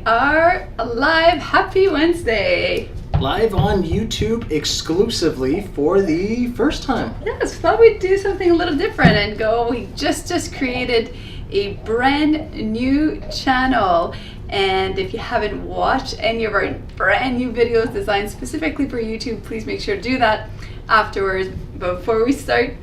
are live. Happy Wednesday. Live on YouTube exclusively for the first time. Yes, thought we'd do something a little different and go. We just created a brand new channel. And if you haven't watched any of our brand new videos designed specifically for YouTube, please make sure to do that afterwards. But before we start,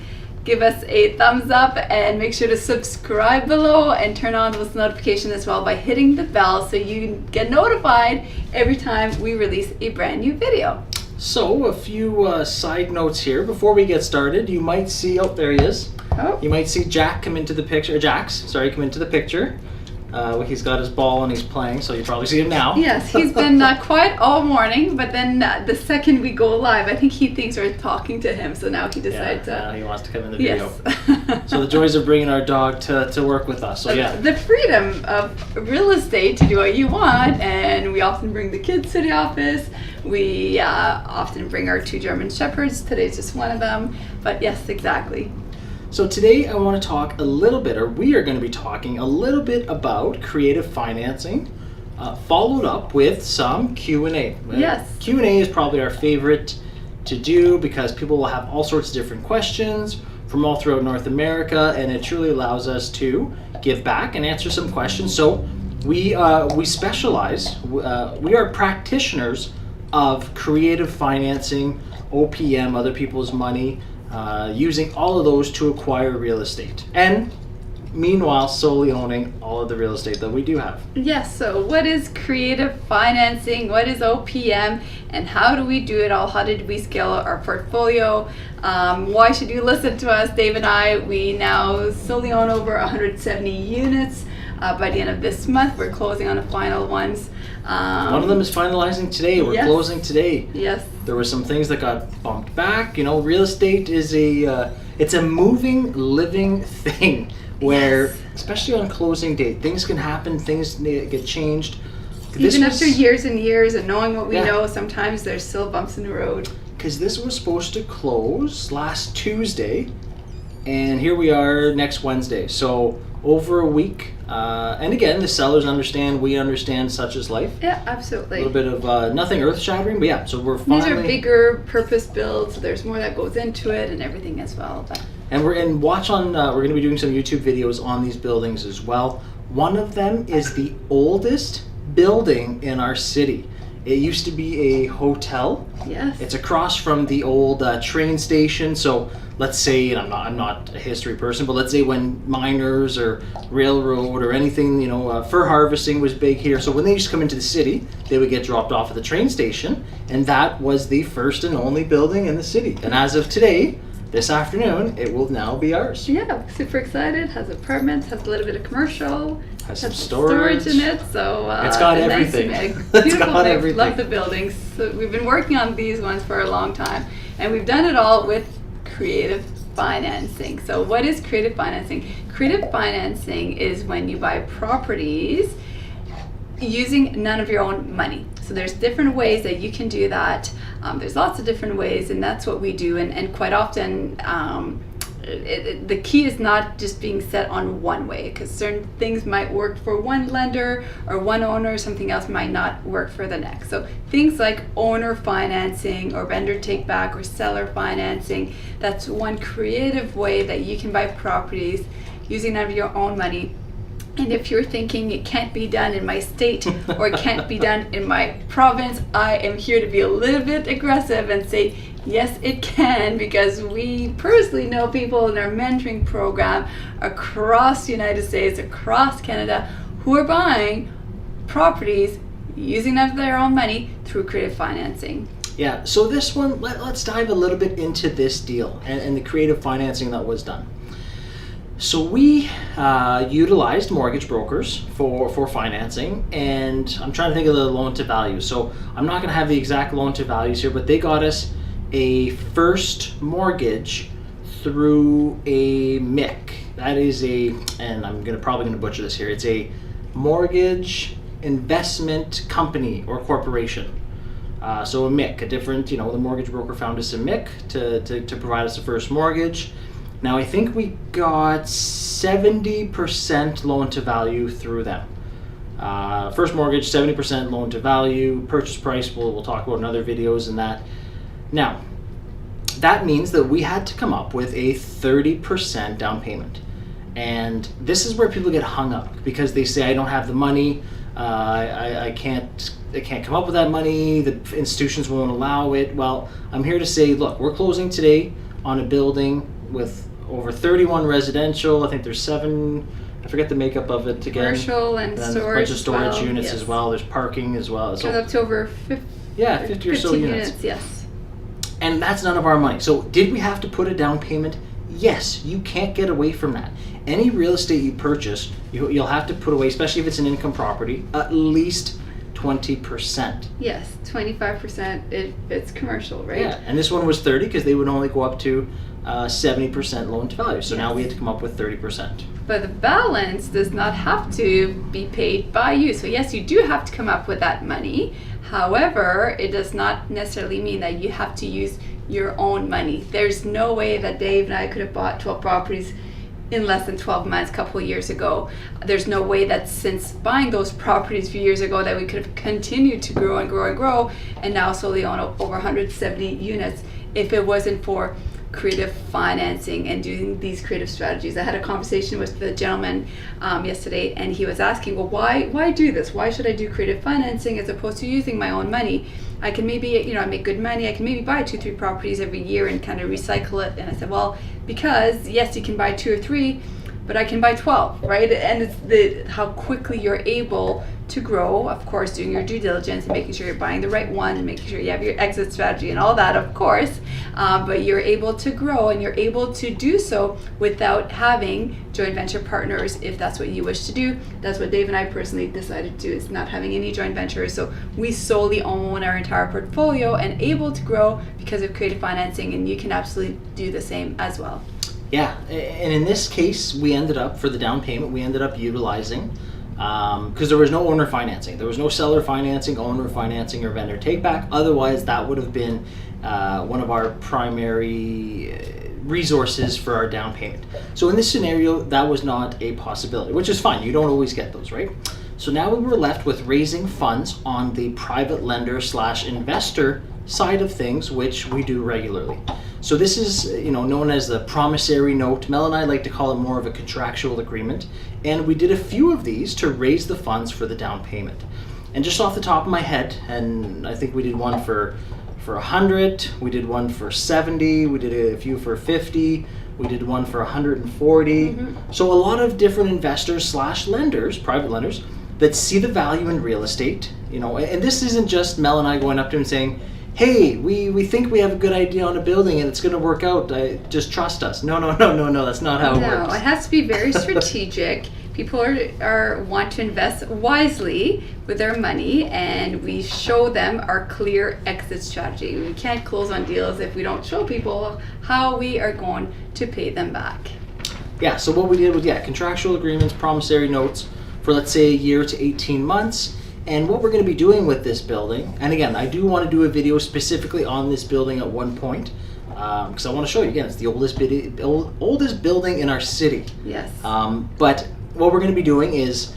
give us a thumbs up and make sure to subscribe below and turn on those notifications as well by hitting the bell so you get notified every time we release a brand new video. So a few side notes here before we get started. You might see, oh, there he is. Oh. You might see Jack come into the picture, come into the picture. He's got his ball and he's playing, so you probably see him now. Yes, he's been quiet all morning, but then the second we go live, I think he thinks we're talking to him, so now he decides he wants to come in the video. Yes. So the joys of bringing our dog to work with us. So yeah. The freedom of real estate to do what you want, and we often bring the kids to the office. We often bring our 2 German Shepherds. Today's just one of them, but yes, exactly. So today I want to talk a little bit, or we are going to be talking a little bit about creative financing, followed up with some Q&A. Yes. Q&A is probably our favorite to do because people will have all sorts of different questions from all throughout North America, and it truly allows us to give back and answer some questions. So we specialize, we are practitioners of creative financing, OPM, other people's money, using all of those to acquire real estate, and meanwhile solely owning all of the real estate that we do have. Yes, so what is creative financing? What is OPM? And how do we do it all? How did we scale our portfolio? Why should you listen to us? Dave and I, we now solely own over 170 units. By the end of this month, we're closing on the final ones. One of them is finalizing today. We're closing today. Yes. There were some things that got bumped back. You know, real estate is it's a moving, living thing where, especially on closing date, things can happen, things get changed. Even after years and years and knowing what we know, sometimes there's still bumps in the road. Because this was supposed to close last Tuesday, and here we are next Wednesday. So over a week. And again, the sellers understand, we understand, such is life. Yeah, absolutely. A little bit of nothing earth-shattering, but yeah, so we're finally... These are bigger purpose builds, so there's more that goes into it and everything as well. But. And we're going to be doing some YouTube videos on these buildings as well. One of them is the oldest building in our city. It used to be a hotel. Yes. It's across from the old train station. So let's say, and I'm not a history person, but let's say when miners or railroad or anything, fur harvesting was big here. So when they used to come into the city, they would get dropped off at the train station, and that was the first and only building in the city. And as of today, this afternoon, it will now be ours. Yeah, super excited. Has apartments, has a little bit of commercial. Has some storage in it, so it's got everything. It's got everything. Love the buildings. So we've been working on these ones for a long time, and we've done it all with creative financing. So what is creative financing? Creative financing is when you buy properties using none of your own money. So there's different ways that you can do that. There's lots of different ways, and that's what we do. And quite often, the key is not just being set on one way, because certain things might work for one lender or one owner, something else might not work for the next. So things like owner financing or vendor take back or seller financing, that's one creative way that you can buy properties using none of your own money. And if you're thinking it can't be done in my state or it can't be done in my province, I am here to be a little bit aggressive and say, yes, it can, because we personally know people in our mentoring program across the United States, across Canada, who are buying properties using their own money through creative financing. Yeah, so this one, let's dive a little bit into this deal and the creative financing that was done. So we utilized mortgage brokers for financing, and I'm trying to think of the loan to value. So I'm not going to have the exact loan to values here, but they got us a first mortgage through a MIC. That is and I'm probably going to butcher this here, it's a mortgage investment company or corporation. So a MIC, a different, the mortgage broker found us a MIC to provide us a first mortgage. Now I think we got 70% loan to value through them. First mortgage, 70% loan to value. Purchase price, we'll talk about in other videos and that. Now, that means that we had to come up with a 30% down payment. And this is where people get hung up because they say, I don't have the money, I can't come up with that money, the institutions won't allow it. Well, I'm here to say, look, we're closing today on a building with over 31 residential. I think there's 7, I forget the makeup of it again. Commercial and then storage. A bunch of storage units yes. as well. There's parking as well. So up to over 50, yeah, 50 or so units. Yes. And that's none of our money. So did we have to put a down payment? Yes, you can't get away from that. Any real estate you purchase, you'll have to put away, especially if it's an income property, at least 20%. Yes, 25% if it's commercial, right? Yeah, and this one was 30 because they would only go up to 70% loan to value. So now we had to come up with 30%. But the balance does not have to be paid by you. So yes, you do have to come up with that money. However, it does not necessarily mean that you have to use your own money. There's no way that Dave and I could have bought 12 properties in less than 12 months a couple of years ago. There's no way that since buying those properties a few years ago that we could have continued to grow and grow and grow and now solely own over 170 units if it wasn't for creative financing and doing these creative strategies. I had a conversation with the gentleman yesterday, and he was asking, well, why do this? Why should I do creative financing as opposed to using my own money? I can maybe, I make good money. I can maybe buy 2-3 properties every year and kind of recycle it. And I said, well, because yes, you can buy 2 or 3, but I can buy 12, right? And it's how quickly you're able to grow, of course, doing your due diligence and making sure you're buying the right one and making sure you have your exit strategy and all that, of course. But you're able to grow, and you're able to do so without having joint venture partners if that's what you wish to do. That's what Dave and I personally decided to do, is not having any joint ventures. So we solely own our entire portfolio and able to grow because of creative financing, and you can absolutely do the same as well. Yeah, and in this case, we ended up, for the down payment, we ended up utilizing, because there was no owner financing. There was no seller financing, owner financing, or vendor take back. Otherwise, that would have been one of our primary resources for our down payment. So in this scenario, that was not a possibility, which is fine. You don't always get those, right? So now we were left with raising funds on the private lender / investor side of things, which we do regularly. So this is, known as the Promissory Note. Mel and I like to call it more of a contractual agreement. And we did a few of these to raise the funds for the down payment. And just off the top of my head, and I think we did one for 100, we did one for 70, we did a few for 50, we did one for 140. Mm-hmm. So a lot of different investors / lenders, private lenders, that see the value in real estate, and this isn't just Mel and I going up to him and saying, hey, we think we have a good idea on a building and it's going to work out. Just trust us. No, that's not how it works. No, it has to be very strategic. People want to invest wisely with their money, and we show them our clear exit strategy. We can't close on deals if we don't show people how we are going to pay them back. Yeah, so what we did was, contractual agreements, promissory notes for, let's say, a year to 18 months. And what we're going to be doing with this building, and again, I do want to do a video specifically on this building at one point, because I want to show you, again, it's the oldest building in our city. Yes. But what we're going to be doing is,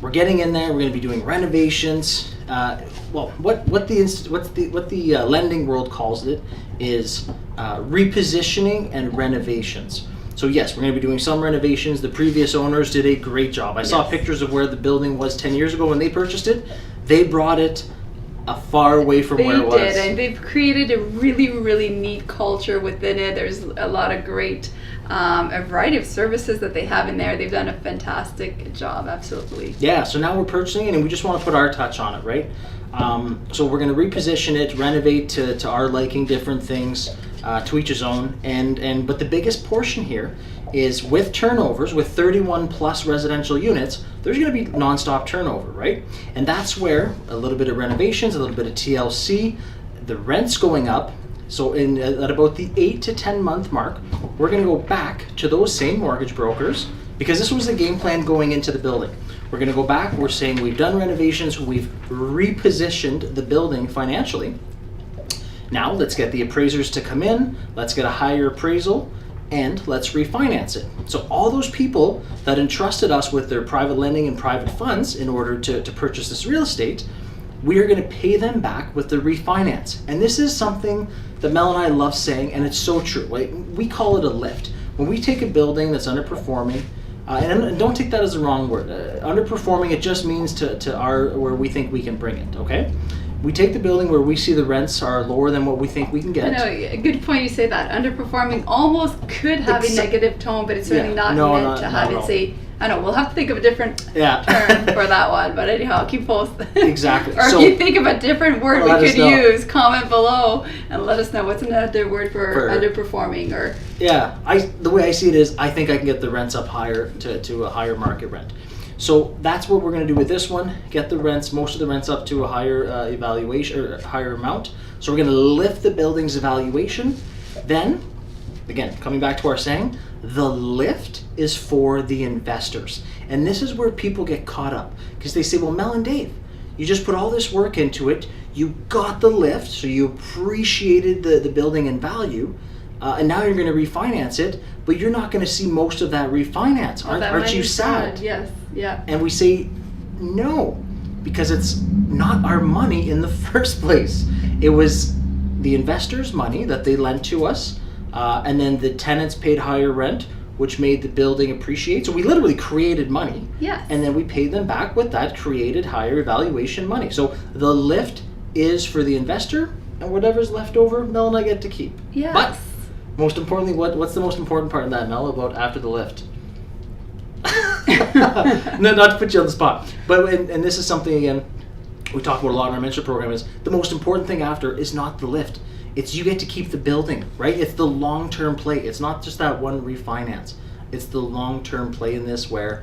we're getting in there, we're going to be doing renovations. What the lending world calls it is repositioning and renovations. So yes, we're going to be doing some renovations. The previous owners did a great job. I saw pictures of where the building was 10 years ago when they purchased it. They brought it far away from where it was. They did, and they've created a really, really neat culture within it. There's a lot of great, a variety of services that they have in there. They've done a fantastic job, absolutely. Yeah, so now we're purchasing it, and we just want to put our touch on it, right? So we're going to reposition it, renovate to our liking, different things. To each his own, but the biggest portion here is with turnovers, with 31 plus residential units, there's going to be nonstop turnover, right? And that's where a little bit of renovations, a little bit of TLC, the rent's going up. So at about the 8 to 10 month mark, we're going to go back to those same mortgage brokers, because this was the game plan going into the building. We're going to go back, we're saying we've done renovations, we've repositioned the building financially. Now let's get the appraisers to come in, let's get a higher appraisal, and let's refinance it. So all those people that entrusted us with their private lending and private funds in order to purchase this real estate, we are going to pay them back with the refinance. And this is something that Mel and I love saying, and it's so true. Like, we call it a lift. When we take a building that's underperforming, and don't take that as the wrong word. Underperforming, it just means to our where we think we can bring it, okay? We take the building where we see the rents are lower than what we think we can get. I know, a good point you say that. Underperforming almost could have a negative tone, but it's really not meant to have it say, I know, we'll have to think of a different term for that one, but anyhow, I'll keep posting. Exactly. Or so, if you think of a different word we could use, comment below and let us know what's another word for underperforming. Or the way I see it is, I think I can get the rents up higher to a higher market rent. So that's what we're going to do with this one. Get the rents, most of the rents up to a higher evaluation or higher amount. So we're going to lift the building's evaluation. Then, again, coming back to our saying, the lift is for the investors. And this is where people get caught up because they say, well, Mel and Dave, you just put all this work into it. You got the lift, so you appreciated the building in value. And now you're going to refinance it, but you're not going to see most of that refinance. Aren't you sad? Yes, yeah. And we say, no, because it's not our money in the first place. It was the investors' money that they lent to us, and then the tenants paid higher rent, which made the building appreciate. So we literally created money, and then we paid them back with that created higher evaluation money. So the lift is for the investor, and whatever's left over, Mel and I get to keep. Yes. But most importantly, what's the most important part of that, Mel, about after the lift? No, not to put you on the spot. But, and this is something, again, we talk about a lot in our mentor program, is the most important thing after is not the lift. It's you get to keep the building, right? It's the long-term play. It's not just that one refinance. It's the long-term play in this where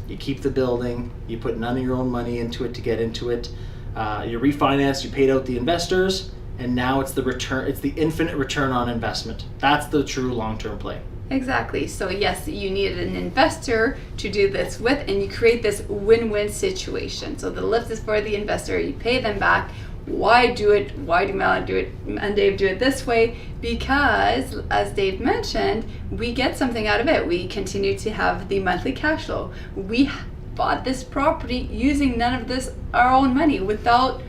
you keep the building, you put none of your own money into it to get into it. You refinance, you paid out the investors, and now it's the return. It's the infinite return on investment. That's the true long-term play. Exactly. So yes, you needed an investor to do this with, and you create this win-win situation. So the lift is for the investor. You pay them back. Why do it? Why do Mel do it and Dave do it this way? Because, as Dave mentioned, we get something out of it. We continue to have the monthly cash flow. We bought this property using none of this our own money. Without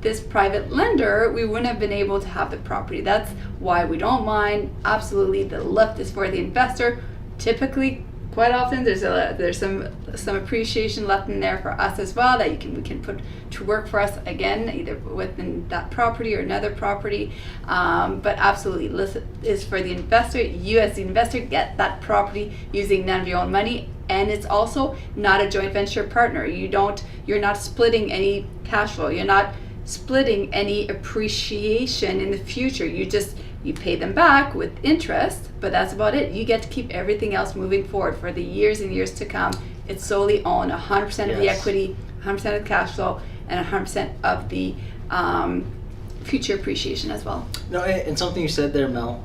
this private lender, we wouldn't have been able to have the property. That's why we don't mind. Absolutely, the lift is for the investor. Typically, quite often, there's some appreciation left in there for us as well that we can put to work for us again, either within that property or another property. But absolutely, lift is for the investor. You as the investor get that property using none of your own money. And it's also not a joint venture partner. You're not splitting any cash flow. You're not splitting any appreciation in the future. You pay them back with interest, but that's about it. You get to keep everything else moving forward for the years and years to come. It's solely owned 100% of the equity, 100% of the cash flow, and 100% of the future appreciation as well. No, and something you said there, Mel,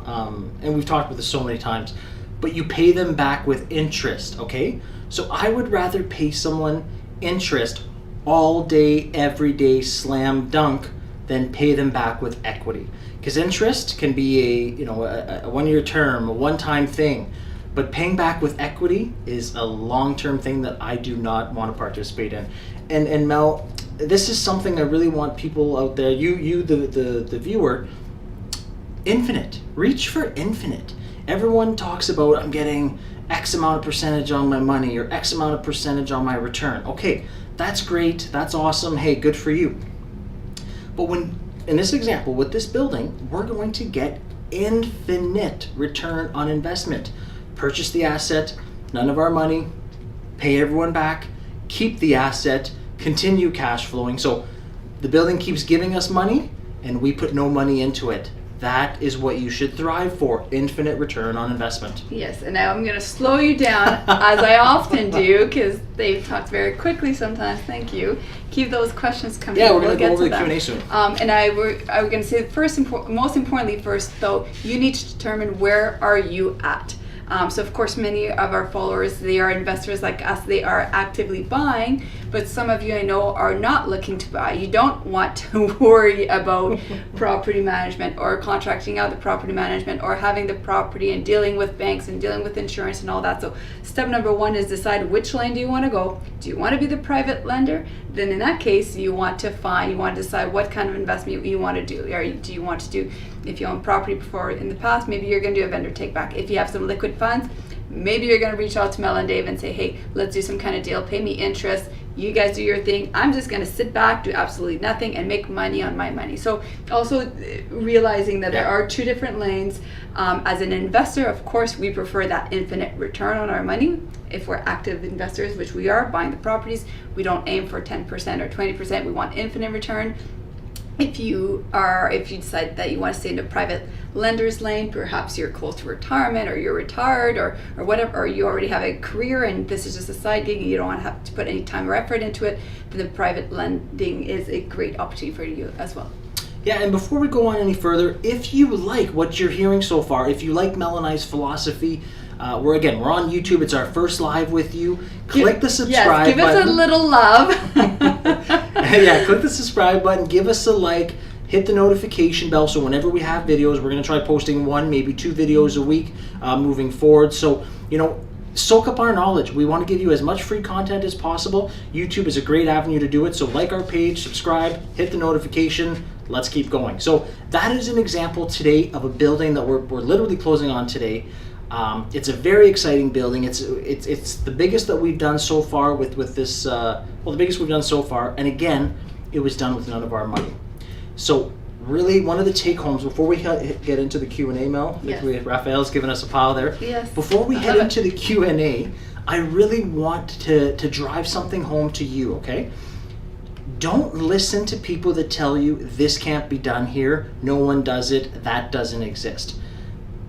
and we've talked about this so many times, but you pay them back with interest, okay? So I would rather pay someone interest all day, every day, slam dunk, than pay them back with equity. Because interest can be a one-year term, a one-time thing, but paying back with equity is a long-term thing that I do not want to participate in. And Mel, this is something I really want people out there, you the viewer, infinite. Reach for infinite. Everyone talks about, I'm getting X amount of percentage on my money or X amount of percentage on my return. Okay, that's great, that's awesome, hey, good for you. But in this example, with this building, we're going to get infinite return on investment. Purchase the asset, none of our money, pay everyone back, keep the asset, continue cash flowing. So the building keeps giving us money and we put no money into it. That is what you should thrive for, infinite return on investment. Yes, and now I'm going to slow you down, as I often do, because they've talked very quickly sometimes. Thank you. Keep those questions coming. Yeah, we're going to go over the Q&A soon. And I was going to say, most importantly first, though, you need to determine where are you at. So of course, many of our followers, they are investors like us, they are actively buying, but some of you I know are not looking to buy. You don't want to worry about property management or contracting out the property management or having the property and dealing with banks and dealing with insurance and all that. So step number one is decide which lane do you want to go. Do you want to be the private lender? Then in that case, you want to decide what kind of investment you want to do. Or do you want to do, if you own property before in the past, maybe you're going to do a vendor take back. If you have some liquid funds, maybe you're going to reach out to Mel and Dave and say, hey, let's do some kind of deal, pay me interest, you guys do your thing, I'm just going to sit back, do absolutely nothing, and make money on my money. So also realizing that there are two different lanes. As an investor, of course, we prefer that infinite return on our money. If we're active investors, which we are, buying the properties, we don't aim for 10% or 20%, we want infinite return. If you decide that you want to stay in a private lender's lane, perhaps you're close to retirement or you're retired or whatever, or you already have a career and this is just a side gig and you don't want to have to put any time or effort into it, then the private lending is a great opportunity for you as well. Yeah, and before we go on any further, if you like what you're hearing so far, if you like Mel and I's philosophy, we're on YouTube. It's our first live with you. Click the subscribe button. Give us a little love. Yeah, click the subscribe button. Give us a like. Hit the notification bell so whenever we have videos, we're going to try posting 1, maybe 2 videos a week moving forward. So, soak up our knowledge. We want to give you as much free content as possible. YouTube is a great avenue to do it. So like our page, subscribe, hit the notification. Let's keep going. So that is an example today of a building that we're literally closing on today. It's a very exciting building. It's the biggest that we've done so far with this. The biggest we've done so far. And again, it was done with none of our money. So really, one of the take homes before we get into the Q&A, Mel. Yes. Raphael's given us a pile there. Yes. Before we head into the Q&A, I really want to drive something home to you. Okay. Don't listen to people that tell you this can't be done here. No one does it. That doesn't exist.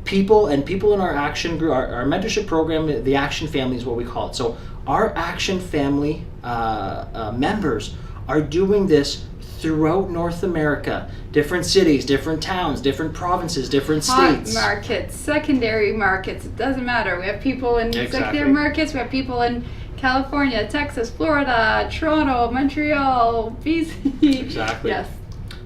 People in our action group, our mentorship program, the Action Family is what we call it. So our Action Family members are doing this throughout North America, different cities, different towns, different provinces, different states. Hot markets, secondary markets, it doesn't matter. We have people in secondary markets, we have people in California, Texas, Florida, Toronto, Montreal, BC. Exactly. Yes.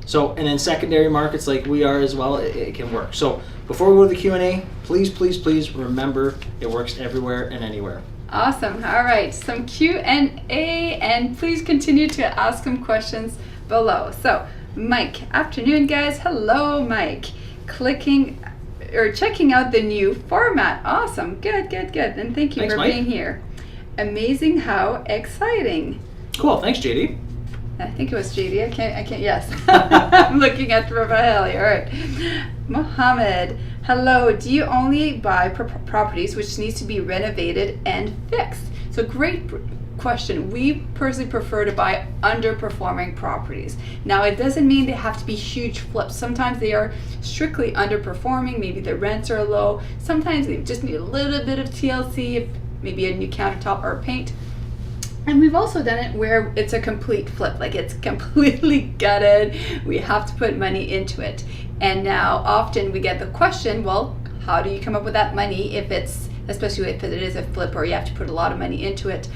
So, and in secondary markets like we are as well, it can work. So before we go to the Q&A, please remember it works everywhere and anywhere. Awesome. All right, some Q&A, and please continue to ask them questions below. So Mike, afternoon guys. Hello Mike. Checking out the new format. Awesome. Good. And thank you. Thanks, for Mike. being here. Amazing, how exciting. Cool. Thanks, JD. I think it was JD. I can't, yes. I'm looking at Raphael here. All right. Mohammed, hello. Do you only buy properties which needs to be renovated and fixed? So great question. We personally prefer to buy underperforming properties. Now, it doesn't mean they have to be huge flips. Sometimes they are strictly underperforming. Maybe the rents are low. Sometimes they just need a little bit of TLC, maybe a new countertop or paint. And we've also done it where it's a complete flip, like it's completely gutted. We have to put money into it. And now often we get the question, well, how do you come up with that money especially if it is a flip or you have to put a lot of money into it?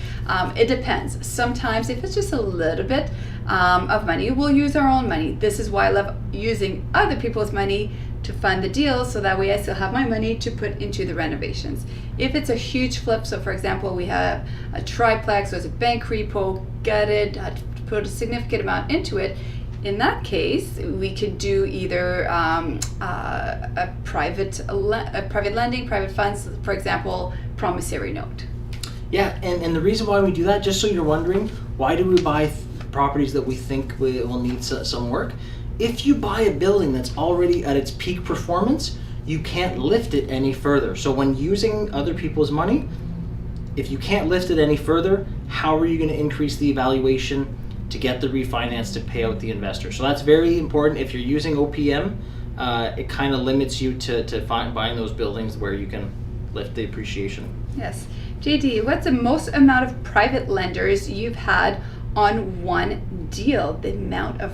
It depends. Sometimes if it's just a little bit of money, we'll use our own money. This is why I love using other people's money to fund the deals, so that way I still have my money to put into the renovations. If it's a huge flip, so for example, we have a triplex, or it's a bank repo, gutted, had to put a significant amount into it, in that case, we could do either a private lending, private funds, for example, Promissory Note. Yeah, and the reason why we do that, just so you're wondering, why do we buy properties that we think will need some work? If you buy a building that's already at its peak performance, you can't lift it any further. So when using other people's money, if you can't lift it any further, how are you going to increase the evaluation to get the refinance to pay out the investor? So that's very important. If you're using OPM, it kind of limits you to buying those buildings where you can lift the appreciation. Yes. JD, what's the most amount of private lenders you've had on one deal? The amount of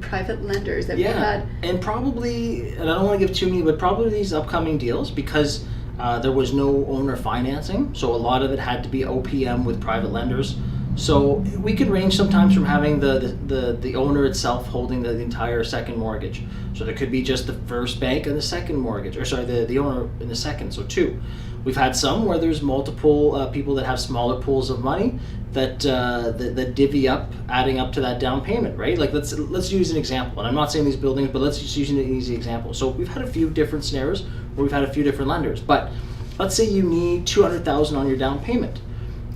private lenders that we've had. And probably, and I don't want to give too many, but probably these upcoming deals, because there was no owner financing, so a lot of it had to be OPM with private lenders. So we can range sometimes from having the owner itself holding the entire second mortgage. So there could be just the first bank and the second mortgage, or sorry, the owner in the second, so two. We've had some where there's multiple people that have smaller pools of money that divvy up, adding up to that down payment, right? Like let's use an example, and I'm not saying these buildings, but let's just use an easy example. So we've had a few different scenarios where we've had a few different lenders, but let's say you need $200,000 on your down payment,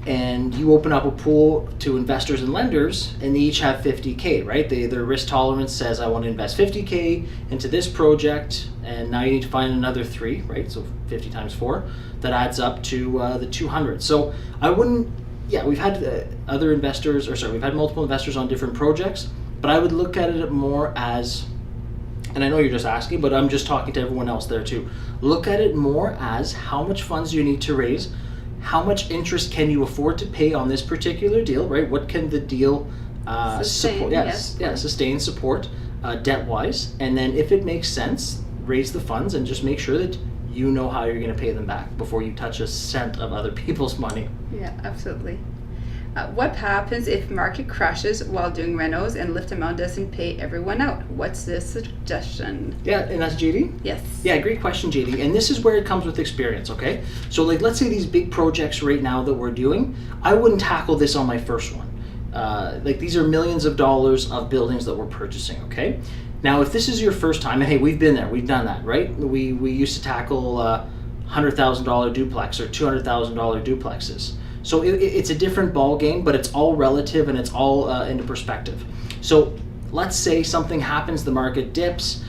and you open up a pool to investors and lenders, and they each have $50K, right? Their risk tolerance says, I want to invest $50K into this project, and now you need to find another three, right? So 50 times 4, that adds up to the 200. So I wouldn't, we've had we've had multiple investors on different projects, but I would look at it more as, and I know you're just asking, but I'm just talking to everyone else there too. Look at it more as how much funds you need to raise, how much interest can you afford to pay on this particular deal, right? What can the deal support? Sustain, support debt-wise, and then if it makes sense, raise the funds and just make sure that you know how you're going to pay them back before you touch a cent of other people's money. Yeah, absolutely. What happens if market crashes while doing renos and lift amount doesn't pay everyone out? What's the suggestion? Yeah, and that's JD? Yes. Yeah, great question, JD. And this is where it comes with experience, okay? So like, let's say these big projects right now that we're doing, I wouldn't tackle this on my first one. Like these are millions of dollars of buildings that we're purchasing, okay? Now, if this is your first time, and hey, we've been there, we've done that, right? We used to tackle $100,000 duplex or $200,000 duplexes. So it's a different ball game, but it's all relative and it's all into perspective. So let's say something happens, the market dips,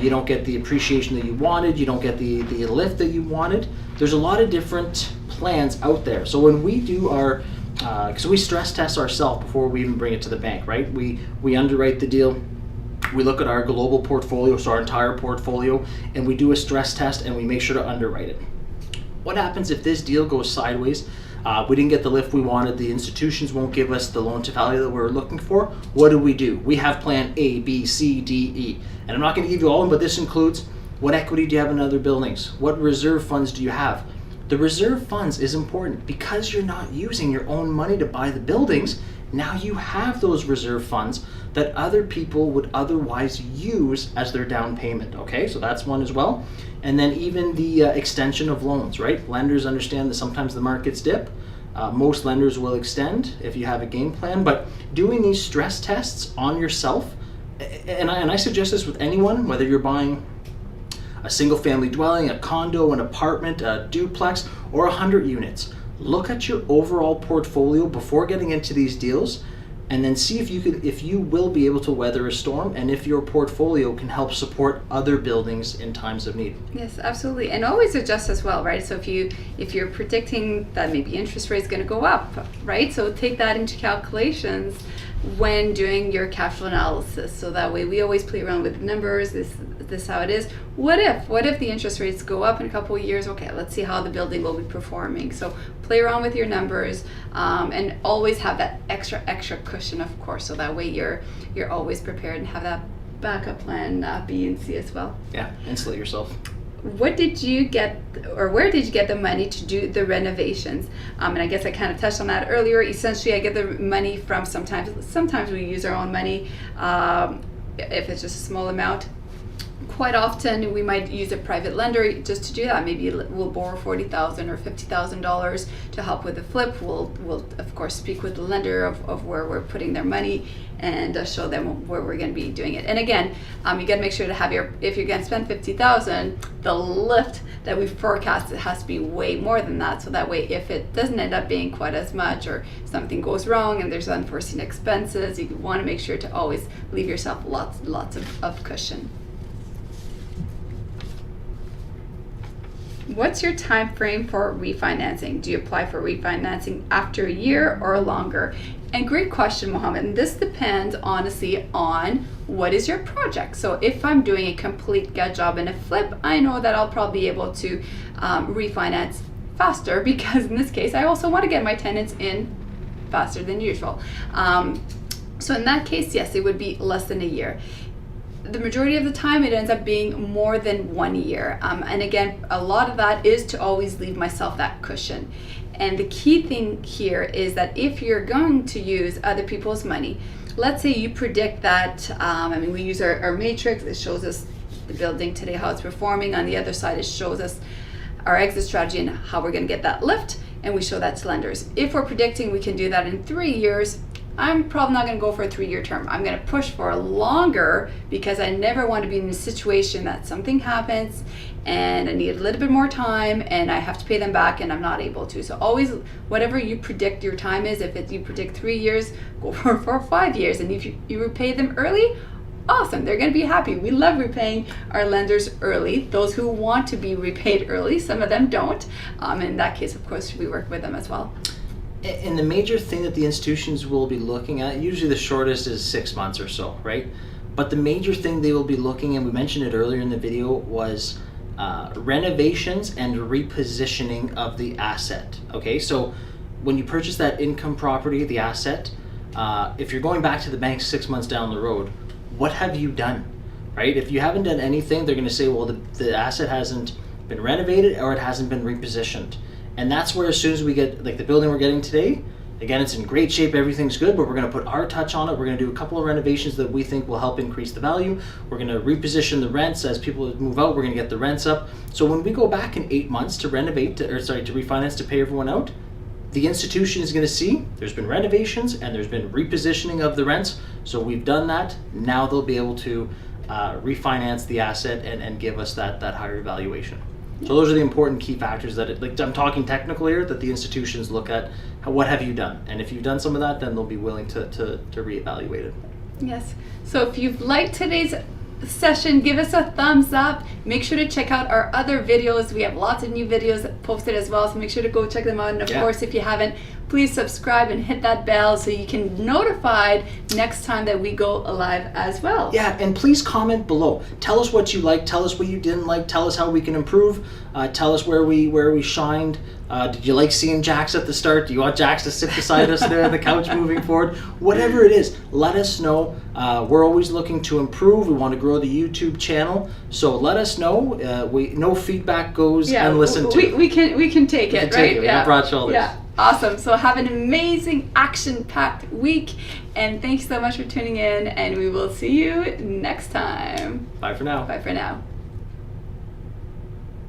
you don't get the appreciation that you wanted, you don't get the lift that you wanted. There's a lot of different plans out there. So when we do our, because we stress test ourselves before we even bring it to the bank, right? We underwrite the deal. We look at our global portfolio, so our entire portfolio, and we do a stress test and we make sure to underwrite it. What happens if this deal goes sideways? We didn't get the lift we wanted, the institutions won't give us the loan to value that we're looking for. What do? We have plan A, B, C, D, E. And I'm not going to give you all of them, but this includes what equity do you have in other buildings? What reserve funds do you have? The reserve funds is important because you're not using your own money to buy the buildings. Now you have those reserve funds that other people would otherwise use as their down payment, okay? So that's one as well. And then even the extension of loans, right? Lenders understand that sometimes the markets dip. Most lenders will extend if you have a game plan, but doing these stress tests on yourself, and I suggest this with anyone, whether you're buying a single family dwelling, a condo, an apartment, a duplex, or 100 units. Look at your overall portfolio before getting into these deals, and then see if you will be able to weather a storm, and if your portfolio can help support other buildings in times of need. Yes, absolutely, and always adjust as well, right? So if you're predicting that maybe interest rate's going to go up, right? So take that into calculations when doing your cash flow analysis. So that way, we always play around with numbers. This how it is. What if the interest rates go up in a couple of years? Okay, let's see how the building will be performing. So play around with your numbers, and always have that extra cushion, of course, so that way you're always prepared and have that backup plan B and C as well. Yeah, insulate yourself. What did you get, or where did you get the money to do the renovations? And I guess I kind of touched on that earlier. Essentially, I get the money from sometimes we use our own money, if it's just a small amount. Quite often we might use a private lender just to do that. Maybe we'll borrow $40,000 or $50,000 to help with the flip. We'll of course speak with the lender of where we're putting their money and show them where we're going to be doing it. And again, you got to make sure to have if you're going to spend $50,000, the lift that we forecast, it has to be way more than that. So that way, if it doesn't end up being quite as much, or something goes wrong and there's unforeseen expenses, you want to make sure to always leave yourself lots of cushion. What's your time frame for refinancing? Do you apply for refinancing after a year or longer? And great question, Mohammed. And this depends honestly on what is your project. So if I'm doing a complete gut job and a flip, I know that I'll probably be able to refinance faster, because in this case, I also want to get my tenants in faster than usual. So in that case, yes, it would be less than a year. The majority of the time it ends up being more than 1 year. And again, a lot of that is to always leave myself that cushion. And the key thing here is that if you're going to use other people's money, let's say you predict that, we use our matrix, it shows us the building today, how it's performing. On the other side, it shows us our exit strategy and how we're going to get that lift, and we show that to lenders. If we're predicting we can do that in 3 years, I'm probably not going to go for a 3-year term. I'm going to push for longer, because I never want to be in a situation that something happens and I need a little bit more time and I have to pay them back and I'm not able to. So always, whatever you predict your time is, if you predict 3 years, go for 5 years. And if you repay them early, awesome, they're going to be happy. We love repaying our lenders early, those who want to be repaid early. Some of them don't. In that case, of course, we work with them as well. And the major thing that the institutions will be looking at, usually the shortest is 6 months or so, right? But the major thing they will be looking, and we mentioned it earlier in the video, was renovations and repositioning of the asset. Okay, so when you purchase that income property, the asset, if you're going back to the bank 6 months down the road, what have you done, right? If you haven't done anything, they're going to say, well, the asset hasn't been renovated or it hasn't been repositioned. And that's where, as soon as we get, like the building we're getting today, again, it's in great shape, everything's good, but we're going to put our touch on it. We're going to do a couple of renovations that we think will help increase the value. We're going to reposition the rents as people move out. We're going to get the rents up. So when we go back in 8 months to refinance, to pay everyone out, the institution is going to see there's been renovations and there's been repositioning of the rents. So we've done that. Now they'll be able to refinance the asset and give us that higher valuation. So those are the important key factors that I'm talking technical here, that the institutions look at. What have you done? And if you've done some of that, then they'll be willing to reevaluate it. Yes. So if you've liked today's session, give us a thumbs up. Make sure to check out our other videos. We have lots of new videos posted as well, so make sure to go check them out. And of course, if you haven't, please subscribe and hit that bell so you can be notified next time that we go live as well. Yeah, and please comment below. Tell us what you liked, tell us what you didn't like, tell us how we can improve, tell us where we shined. Did you like seeing Jax at the start? Do you want Jax to sit beside us there on the couch moving forward? Whatever it is, let us know. We're always looking to improve. We want to grow the YouTube channel, so let us know. No feedback goes unlistened to. We can take it, right? Yeah, broad shoulders. Yeah. Awesome. So have an amazing action-packed week, and thanks so much for tuning in, and we will see you next time. Bye for now. Bye for now.